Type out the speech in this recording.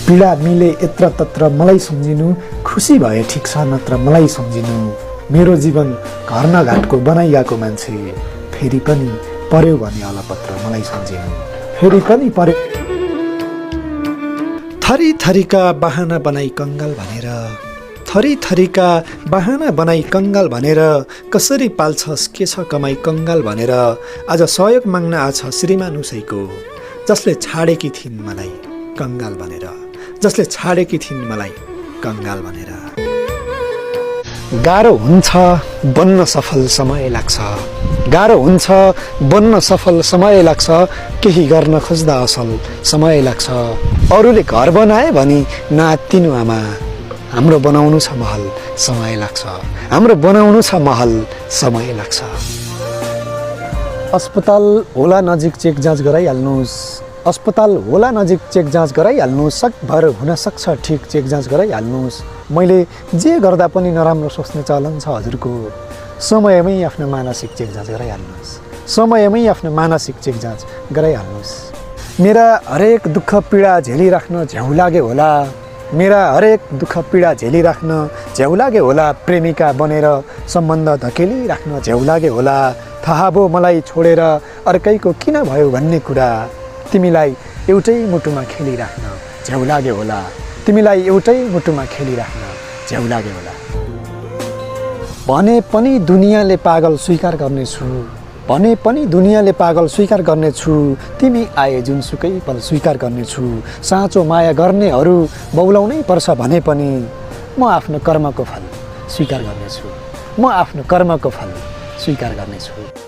पीडा मिले यत्र तत्र मलाई सम्झिनु, खुसी भए ठिक छ नत्र मलाई सम्झिनु। मेरो जीवन घर न घाटको बनाइएको मान्छे, फेरि पनि पर्यो भने अलपत्र मलाई सम्झिनु, फेरि पनि पर्यो। थरी थरीका बहाना बनाई कंगाल भनेर, थरी थरीका बहाना बनाई कंगाल भनेर, कसरी पाल्छस् के छ कमाई कंगाल भनेर, आज सहयोग माग्न आछ श्रीमान उसैको, जसले छाडेकी थिइन् मलाई कंगाल भनेर, जसले छाडेकी थिइन् मलाई कंगाल भनेर। गाह्रो हुन्छ बन्न सफल समय लाग्छ, गाह्रो हुन्छ बन्न सफल समय लाग्छ, केही गर्न खोज्दा असल समय लाग्छ। अरूले घर बनाए भनी नआत्तिनु आमा, हाम्रो बनाउनु छ महल समय लाग्छ, हाम्रो बनाउनु छ महल समय लाग्छ। अस्पताल होला नजिक चेक जाँच गराइहाल्नुहोस्, अस्पताल होला नजिक चेक जाँच गराइहाल्नुहोस्, सकभर हुन सक्छ ठिक चेक जाँच गराइहाल्नुहोस्। मैले जे गर्दा पनि नराम्रो सोच्ने चलन छ हजुरको, समयमै आफ्नो मानसिक चेक जाँच गराइहाल्नुहोस्, समयमै आफ्नो मानसिक चेक जाँच गराइहाल्नुहोस्। मेरा हरेक दुःख पीडा झेलिराख्न झ्याउ लाग्यो होला, मेरा हरेक दुःख पीडा झेलिराख्न झ्याउ लाग्यो होला, प्रेमिका बनेर सम्बन्ध धकेलिराख्न झ्याउ लाग्यो होला। थाहा भो मलाई छोडेर अर्कैको किन भयो भन्ने कुरा, तिमीलाई एउटै मुटुमा खेलिराख्न झ्याउ लाग्यो होला, तिमीलाई एउटै मुटुमा खेलिराख्न झ्याउ लाग्यो होला। भने पनि दुनियाँले पागल स्वीकार गर्नेछु, भने पनि दुनियाँले पागल स्वीकार गर्नेछु, तिमी आए जुनसुकै पल स्वीकार गर्नेछु। साँचो माया गर्नेहरू बौलाउनै पर्छ भने पनि म आफ्नो कर्मको फल स्वीकार गर्नेछु, म आफ्नो कर्मको फल स्वीकार गर्नेछु।